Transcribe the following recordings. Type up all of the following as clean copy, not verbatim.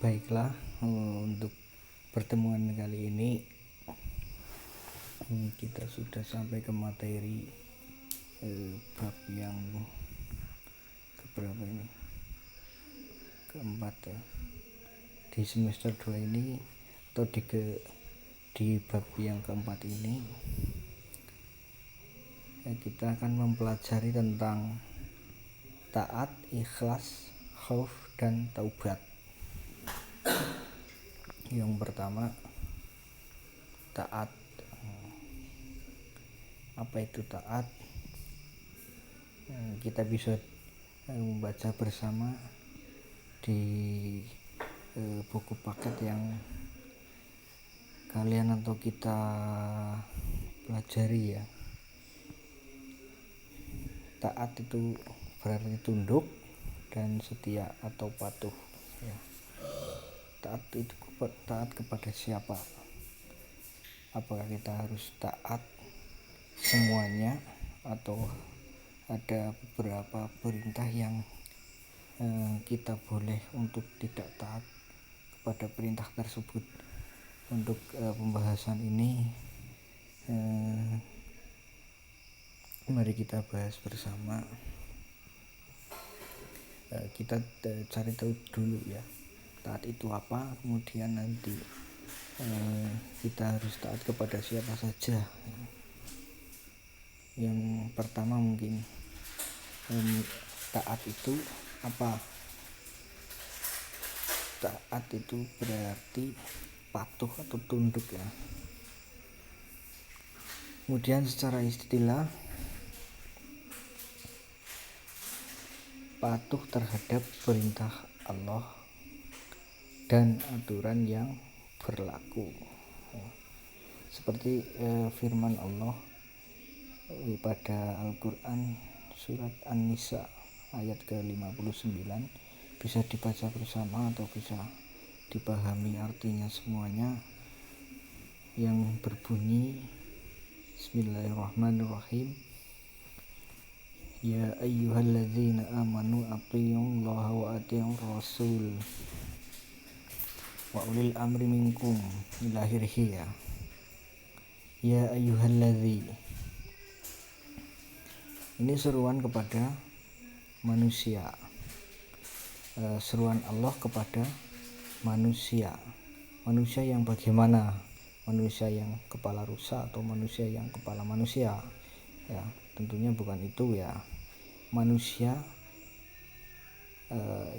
Baiklah, untuk pertemuan kali ini kita sudah sampai ke materi bab yang keberapa ini? Keempat ya. Di semester 2 ini atau di bab yang keempat ini kita akan mempelajari tentang taat, ikhlas, khauf, dan taubat. Yang pertama, taat. Apa itu taat? Kita bisa membaca bersama di buku paket yang kalian atau kita pelajari ya. Taat itu berarti tunduk dan setia atau patuh ya. Taat kepada siapa? Apakah kita harus taat semuanya atau ada beberapa perintah yang kita boleh untuk tidak taat kepada perintah tersebut? Untuk pembahasan ini mari kita bahas bersama. Kita cari tahu dulu ya, taat itu apa, kemudian nanti kita harus taat kepada siapa saja. Yang pertama mungkin taat itu apa? Taat itu berarti patuh atau tunduk ya. Kemudian secara istilah, patuh terhadap perintah Allah dan aturan yang berlaku. Seperti firman Allah pada Al-Quran surat An-Nisa ayat ke-59, bisa dibaca bersama atau bisa dipahami artinya semuanya, yang berbunyi Bismillahirrahmanirrahim. Ya ayyuhalladzina amanu athi'ullaha wa athi'ur rasul wa ulil amri minkum ila akhirih ya. Ya ayyuhalladzi, ini seruan kepada manusia, seruan Allah kepada manusia. Manusia yang bagaimana? Manusia yang kepala rusa atau manusia yang kepala manusia? Ya, tentunya bukan itu ya. Manusia,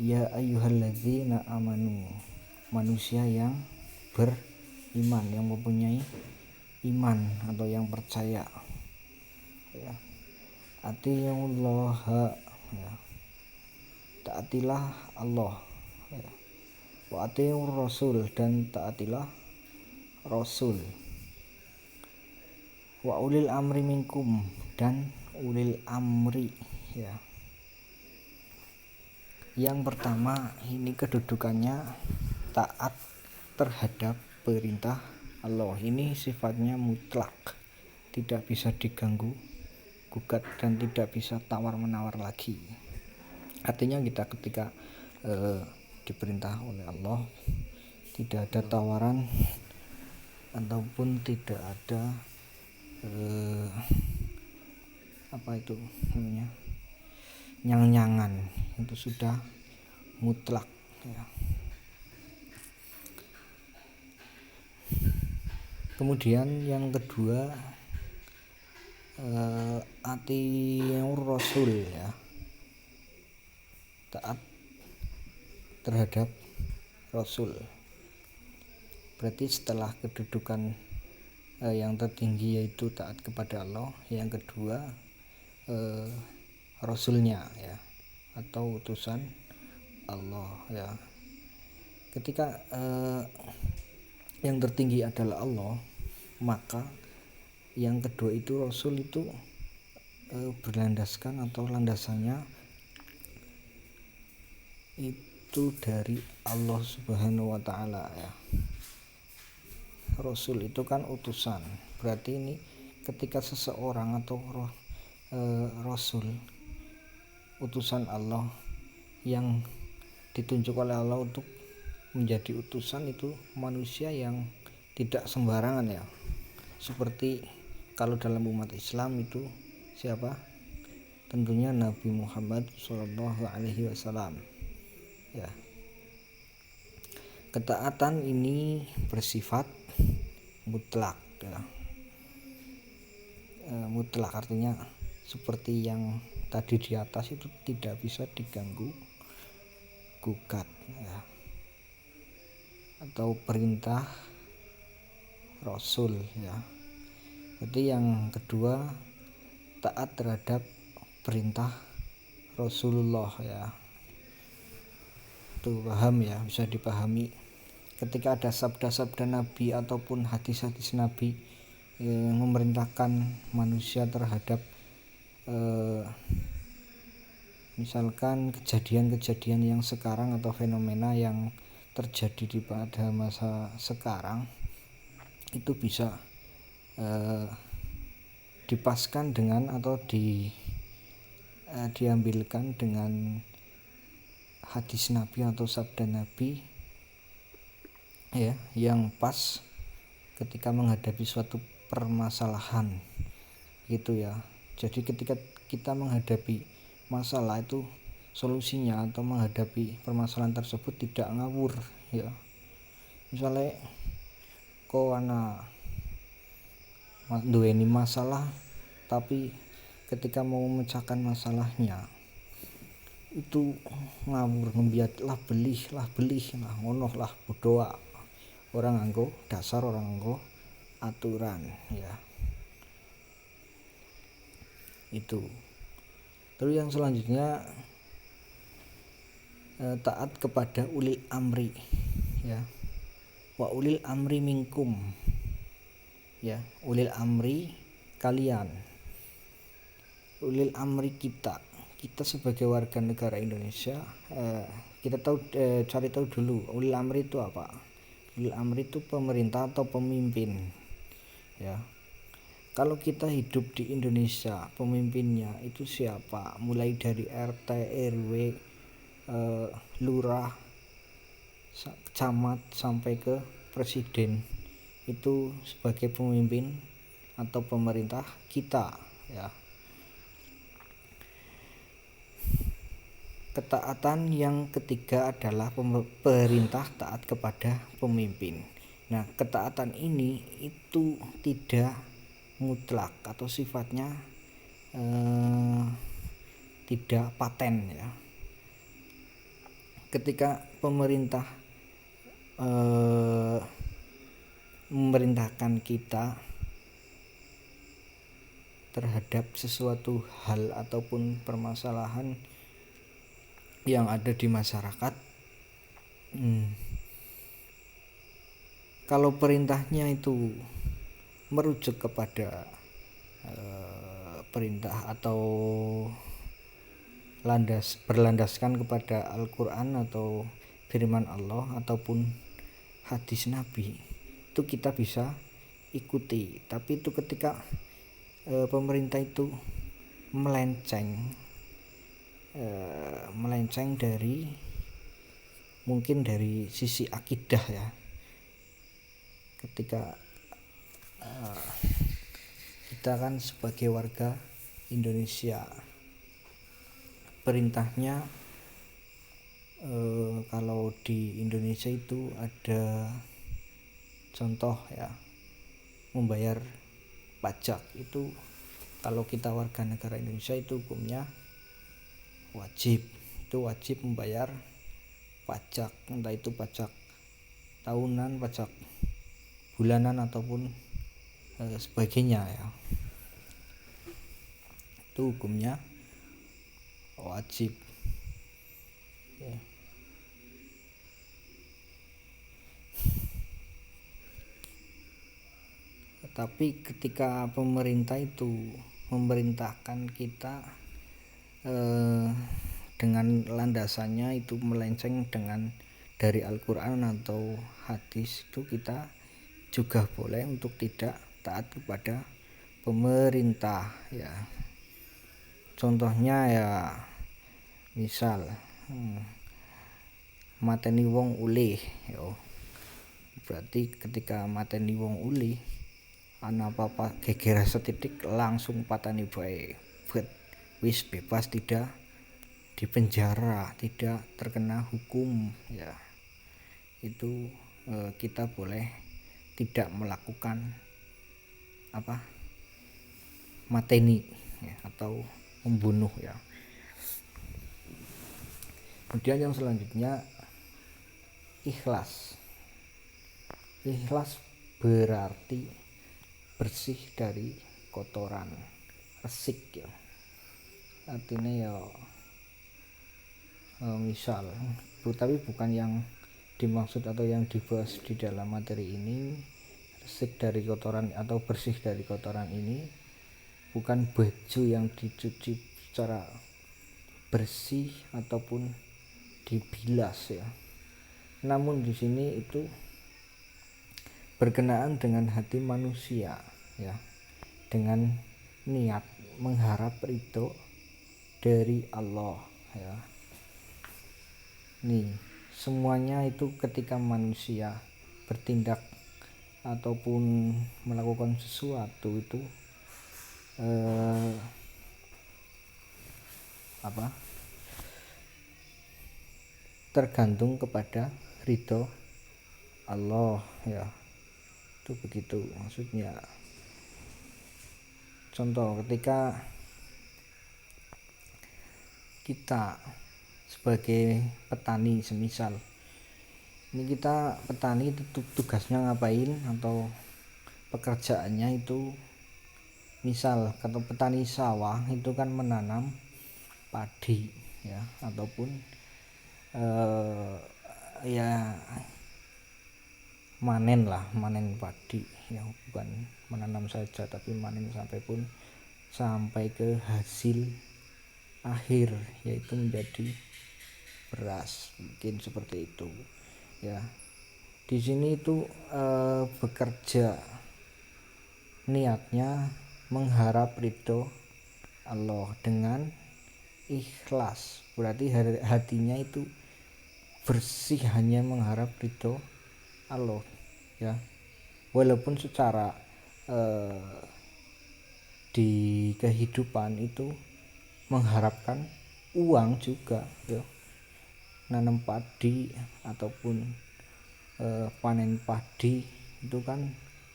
ya ayyuhalladzina amanu, manusia yang beriman, yang mempunyai iman atau yang percaya ya. Atiullaha ya, taatilah Allah ya. Wa atiur rasul, dan taatilah rasul. Wa ulil amri minkum, dan ulil amri ya. Yang pertama ini kedudukannya taat terhadap perintah Allah. Ini sifatnya mutlak, tidak bisa diganggu gugat dan tidak bisa tawar-menawar lagi. Artinya kita ketika diperintah oleh Allah, tidak ada tawaran ataupun tidak ada nyang-nyangan, itu sudah mutlak ya. Kemudian yang kedua, atiur rasul ya, taat terhadap rasul. Berarti setelah kedudukan yang tertinggi yaitu taat kepada Allah, yang kedua rasulnya ya, atau utusan Allah ya. Ketika yang tertinggi adalah Allah, maka yang kedua itu rasul itu berlandaskan atau landasannya itu dari Allah Subhanahu wa ta'ala ya. Rasul itu kan utusan, berarti ini ketika seseorang atau rasul, utusan Allah yang ditunjuk oleh Allah untuk menjadi utusan itu manusia yang tidak sembarangan ya. Seperti kalau dalam umat Islam itu siapa? Tentunya Nabi Muhammad SAW ya. Ketaatan ini bersifat mutlak ya. Mutlak artinya seperti yang tadi di atas itu tidak bisa diganggu gugat ya. Atau perintah Rasul ya. Jadi yang kedua, taat terhadap perintah Rasulullah ya. Itu paham ya, bisa dipahami. Ketika ada sabda-sabda Nabi ataupun hadis-hadis Nabi yang memerintahkan manusia terhadap misalkan kejadian-kejadian yang sekarang atau fenomena yang terjadi pada masa sekarang, itu bisa dipaskan dengan atau diambilkan dengan hadis Nabi atau sabda Nabi ya, yang pas ketika menghadapi suatu permasalahan gitu ya. Jadi ketika kita menghadapi masalah itu, solusinya atau menghadapi permasalahan tersebut tidak ngawur ya. Misalnya kok duweni masalah, tapi ketika mau memecahkan masalahnya itu ngawur, ngembiat lah belih lah ngono lah bodoh. Orang nganggo dasar, orang nganggo aturan ya. Itu. Terus yang selanjutnya taat kepada ulil amri ya. Wa ulil amri minkum ya, ulil amri kalian, ulil amri kita sebagai warga negara Indonesia. Kita cari tahu dulu ulil amri itu apa. Ulil amri itu pemerintah atau pemimpin ya. Kalau kita hidup di Indonesia, pemimpinnya itu siapa? Mulai dari RT, RW, lurah, camat sampai ke presiden, itu sebagai pemimpin atau pemerintah kita ya. Ketaatan yang ketiga adalah perintah taat kepada pemimpin. Nah, ketaatan ini itu tidak mutlak atau sifatnya tidak paten ya. Ketika pemerintah memerintahkan kita terhadap sesuatu hal ataupun permasalahan yang ada di masyarakat, kalau perintahnya itu merujuk kepada perintah atau berlandaskan kepada Al-Quran atau firman Allah ataupun hadis Nabi, itu kita bisa ikuti. Tapi itu ketika pemerintah itu melenceng dari mungkin dari sisi akidah ya. Ketika kita kan sebagai warga Indonesia, perintahnya kalau di Indonesia itu ada contoh ya, membayar pajak. Itu kalau kita warga negara Indonesia itu hukumnya wajib membayar pajak, entah itu pajak tahunan, pajak bulanan ataupun sebagainya ya. Itu hukumnya wajib ya. Tapi ketika pemerintah itu memerintahkan kita dengan landasannya itu melenceng dengan dari Al-Quran atau hadis, itu kita juga boleh untuk tidak taat kepada pemerintah ya. Contohnya ya, misal mateni wong ulih yo. Berarti ketika mateni wong ulih ana apa-apa geger setitik langsung patani bae. Wis bebas, tidak dipenjara, tidak terkena hukum ya. Itu kita boleh tidak melakukan mateni ya, atau membunuh ya. Kemudian yang selanjutnya ikhlas. Ikhlas berarti bersih dari kotoran, resik ya. Artinya ya misal, tapi bukan yang dimaksud atau yang dibahas di dalam materi ini. Resik dari kotoran atau bersih dari kotoran ini bukan baju yang dicuci secara bersih ataupun dibilas ya. Namun di sini itu berkenaan dengan hati manusia ya, dengan niat mengharap ridho dari Allah ya. Nih, semuanya itu ketika manusia bertindak ataupun melakukan sesuatu itu tergantung kepada ridho Allah ya. Itu begitu maksudnya. Contoh, ketika kita sebagai petani, semisal ini kita petani itu tugasnya ngapain atau pekerjaannya itu, misal kalau petani sawah itu kan menanam padi ya, ataupun ya manen padi ya, bukan menanam saja tapi manen sampai ke hasil akhir, yaitu menjadi beras, mungkin seperti itu ya. Di sini itu bekerja niatnya mengharap ridho Allah dengan ikhlas, berarti hatinya itu bersih hanya mengharap ridho Allah ya. Walaupun secara di kehidupan itu mengharapkan uang juga ya, nanam padi ataupun panen padi itu kan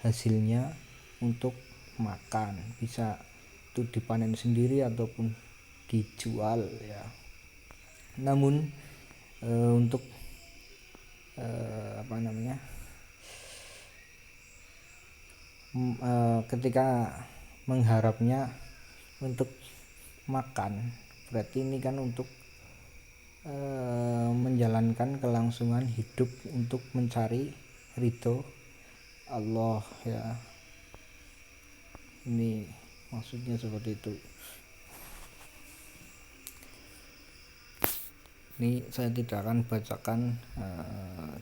hasilnya untuk makan, bisa itu dipanen sendiri ataupun dijual ya. Namun untuk ketika mengharapnya untuk makan, berarti ini kan untuk menjalankan kelangsungan hidup untuk mencari ridho Allah ya. Ini maksudnya seperti itu. Ini saya tidak akan bacakan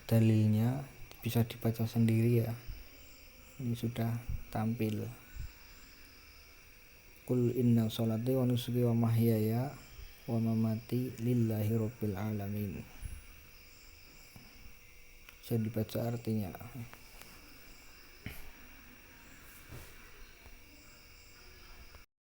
dalilnya, bisa dibaca sendiri ya. Ini sudah tampil. Qul inna sholati wa nusuki wa mahyaya wa mamati lillahi rabbil alamin. Bisa dibaca artinya.